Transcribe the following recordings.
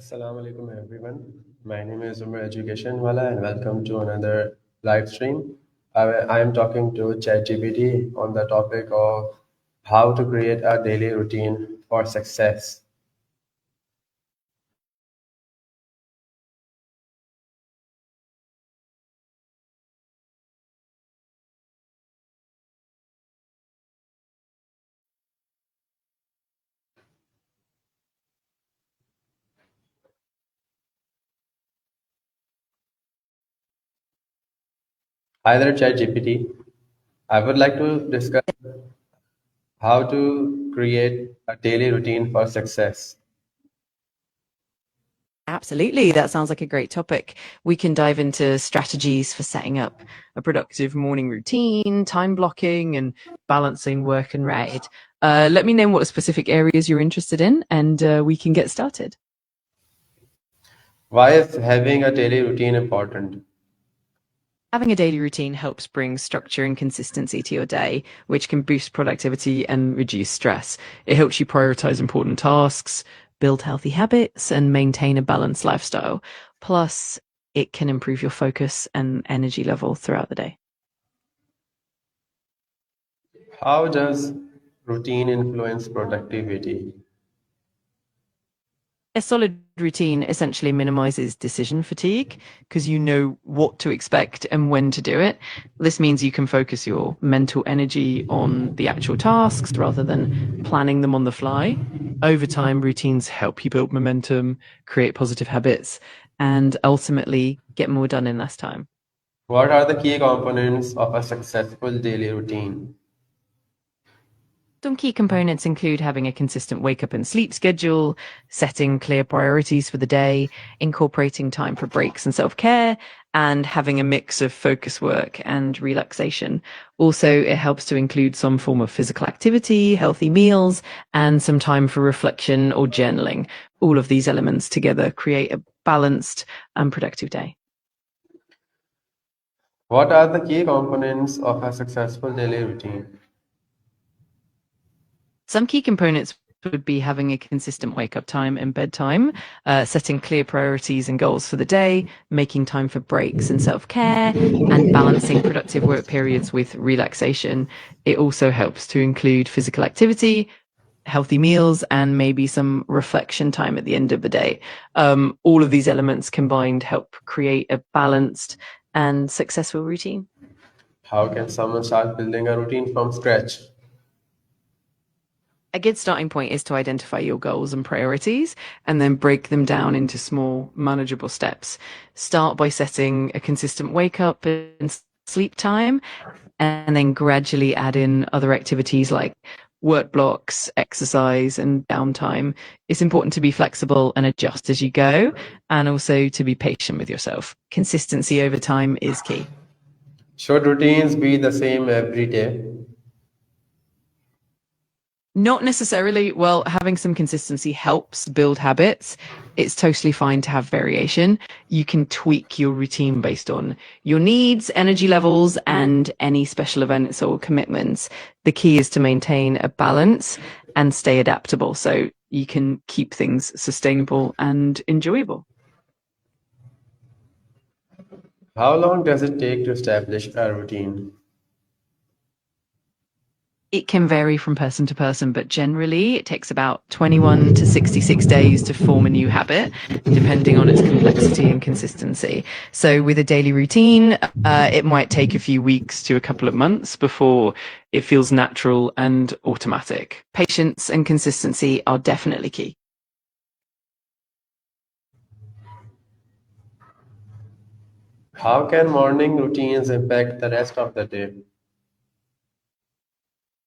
Assalamu alaikum everyone. My name is Umar Education Wala and welcome to another live stream. I am talking to ChatGPT on the topic of how to create a daily routine for success. Hi there, ChatGPT. I would like to discuss how to create a daily routine for success. Absolutely. That sounds like a great topic. We can dive into strategies for setting up a productive morning routine, time blocking, and balancing work and rest. Let me know what specific areas you're interested in, and we can get started. Why is having a daily routine important? Having a daily routine helps bring structure and consistency to your day, which can boost productivity and reduce stress. It helps you prioritize important tasks, build healthy habits, and maintain a balanced lifestyle. Plus, it can improve your focus and energy level throughout the day. How does routine influence productivity? A solid routine essentially minimizes decision fatigue because you know what to expect and when to do it. This means you can focus your mental energy on the actual tasks rather than planning them on the fly. Over time, routines help you build momentum, create positive habits, and ultimately get more done in less time. What are the key components of a successful daily routine? Some key components include having a consistent wake up and sleep schedule, setting clear priorities for the day, incorporating time for breaks and self care, and having a mix of focus work and relaxation. Also, it helps to include some form of physical activity, healthy meals, and some time for reflection or journaling. All of these elements together create a balanced and productive day. What are the key components of a successful daily routine? Some key components would be having a consistent wake up time and bedtime, setting clear priorities and goals for the day, making time for breaks and self care, and balancing productive work periods with relaxation. It also helps to include physical activity, healthy meals, and maybe some reflection time at the end of the day. All of these elements combined help create a balanced and successful routine. How can someone start building a routine from scratch? A good starting point is to identify your goals and priorities and then break them down into small, manageable steps. Start by setting a consistent wake up and sleep time, and then gradually add in other activities like work blocks, exercise, and downtime. It's important to be flexible and adjust as you go, and also to be patient with yourself. Consistency over time is key. Should routines be the same every day? Not necessarily. Well, having some consistency helps build habits. It's totally fine to have variation. You can tweak your routine based on your needs, energy levels, and any special events or commitments. The key is to maintain a balance and stay adaptable so you can keep things sustainable and enjoyable. How long does it take to establish a routine? It can vary from person to person, but generally it takes about 21 to 66 days to form a new habit, depending on its complexity and consistency. So with a daily routine, it might take a few weeks to a couple of months before it feels natural and automatic. Patience and consistency are definitely key. How can morning routines impact the rest of the day?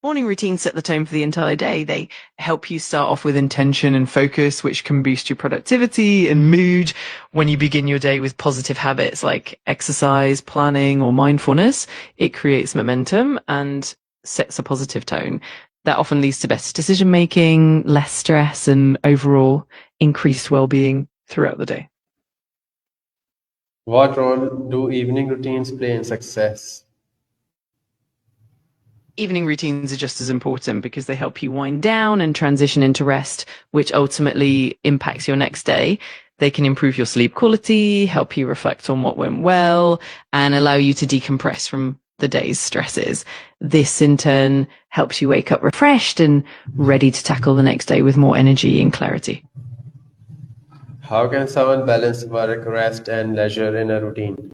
Morning routines set the tone for the entire day. They help you start off with intention and focus, which can boost your productivity and mood. When you begin your day with positive habits like exercise, planning, or mindfulness, it creates momentum and sets a positive tone. That often leads to better decision making, less stress, and overall increased well-being throughout the day. What role do evening routines play in success? Evening routines are just as important because they help you wind down and transition into rest, which ultimately impacts your next day. They can improve your sleep quality, help you reflect on what went well, and allow you to decompress from the day's stresses. This in turn helps you wake up refreshed and ready to tackle the next day with more energy and clarity. How can someone balance work, rest, and leisure in a routine?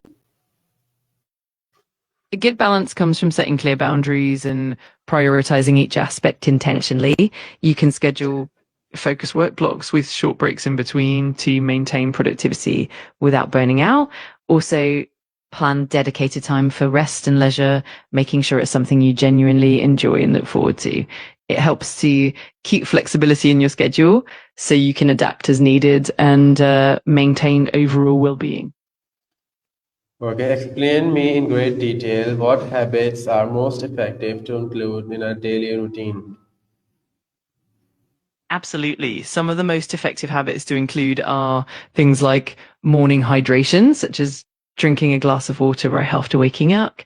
A good balance comes from setting clear boundaries and prioritizing each aspect intentionally. You can schedule focus work blocks with short breaks in between to maintain productivity without burning out. Also, plan dedicated time for rest and leisure, making sure it's something you genuinely enjoy and look forward to. It helps to keep flexibility in your schedule so you can adapt as needed and maintain overall well-being. Okay, explain me in great detail what habits are most effective to include in a daily routine. Absolutely. Some of the most effective habits to include are things like morning hydration, such as drinking a glass of water right after waking up,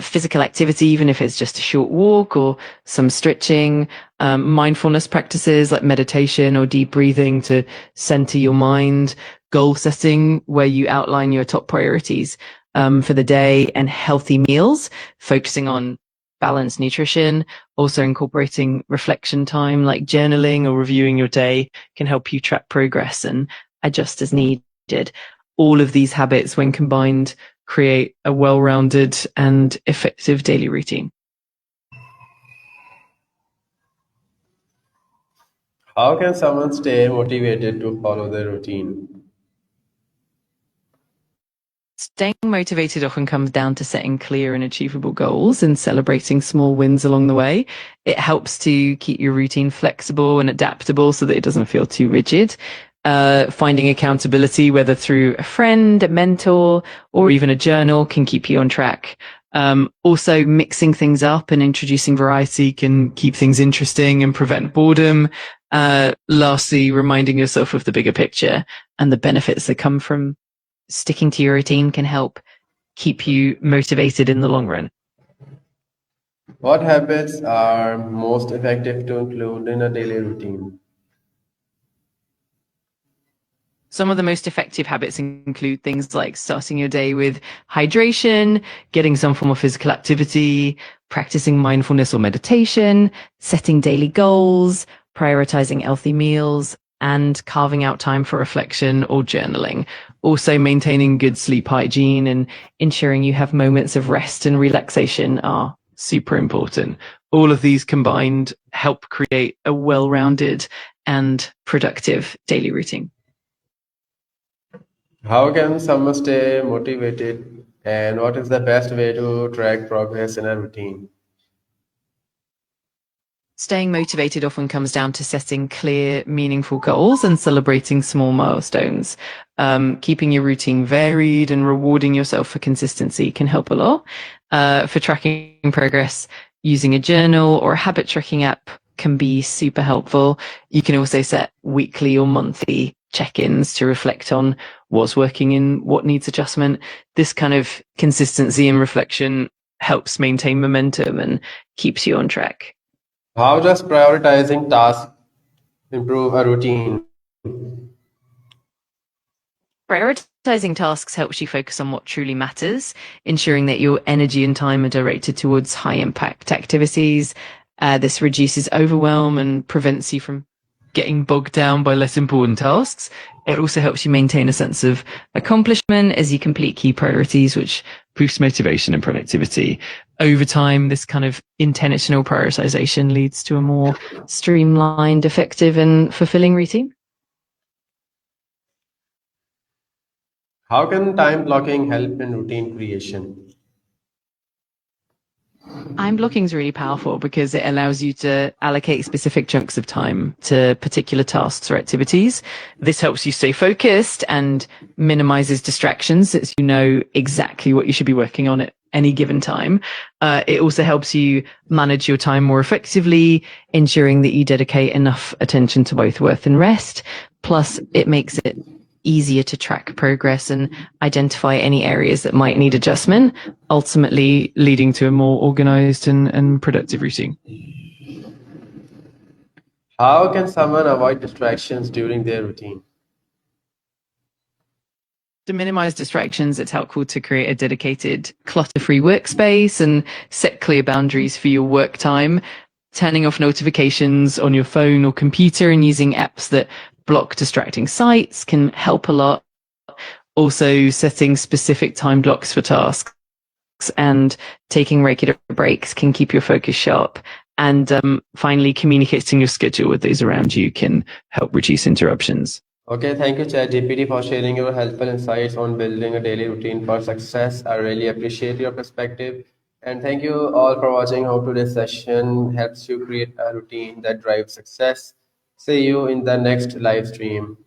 physical activity, even if it's just a short walk or some stretching, mindfulness practices like meditation or deep breathing to center your mind, goal setting, where you outline your top priorities for the day, and healthy meals, focusing on balanced nutrition. Also, incorporating reflection time like journaling or reviewing your day can help you track progress and adjust as needed. All of these habits, when combined, create a well-rounded and effective daily routine. How can someone stay motivated to follow their routine? Staying motivated often comes down to setting clear and achievable goals and celebrating small wins along the way. It helps to keep your routine flexible and adaptable so that it doesn't feel too rigid. Finding accountability, whether through a friend, a mentor, or even a journal, can keep you on track. Also, mixing things up and introducing variety can keep things interesting and prevent boredom. Lastly, reminding yourself of the bigger picture and the benefits that come from sticking to your routine can help keep you motivated in the long run. What habits are most effective to include in a daily routine? Some of the most effective habits include things like starting your day with hydration, getting some form of physical activity, practicing mindfulness or meditation, setting daily goals, prioritizing healthy meals, and carving out time for reflection or journaling. Also, maintaining good sleep hygiene and ensuring you have moments of rest and relaxation are super important. All of these combined help create a well-rounded and productive daily routine. How can someone stay motivated and what is the best way to track progress in a routine? Staying motivated often comes down to setting clear, meaningful goals and celebrating small milestones. Keeping your routine varied and rewarding yourself for consistency can help a lot. For tracking progress, using a journal or a habit tracking app can be super helpful. You can also set weekly or monthly check-ins to reflect on what's working and what needs adjustment. This kind of consistency and reflection helps maintain momentum and keeps you on track. How does prioritizing tasks improve a routine? Prioritizing tasks helps you focus on what truly matters, ensuring that your energy and time are directed towards high impact activities. This reduces overwhelm and prevents you from getting bogged down by less important tasks. It also helps you maintain a sense of accomplishment as you complete key priorities, which boosts motivation and productivity. Over time, this kind of intentional prioritization leads to a more streamlined, effective, and fulfilling routine. How can time blocking help in routine creation? Time blocking is really powerful because it allows you to allocate specific chunks of time to particular tasks or activities. This helps you stay focused and minimizes distractions as you know exactly what you should be working on at any given time. It also helps you manage your time more effectively, ensuring that you dedicate enough attention to both work and rest. Plus, it makes it easier to track progress and identify any areas that might need adjustment, ultimately leading to a more organized and productive routine. How can someone avoid distractions during their routine? To minimize distractions, it's helpful to create a dedicated clutter-free workspace and set clear boundaries for your work time. Turning off notifications on your phone or computer and using apps that block distracting sites can help a lot. Also, setting specific time blocks for tasks and taking regular breaks can keep your focus sharp. And finally, communicating your schedule with those around you can help reduce interruptions. Okay, thank you, ChatGPT, for sharing your helpful insights on building a daily routine for success. I really appreciate your perspective. And thank you all for watching. Hope today's session helps you create a routine that drives success. See you in the next live stream.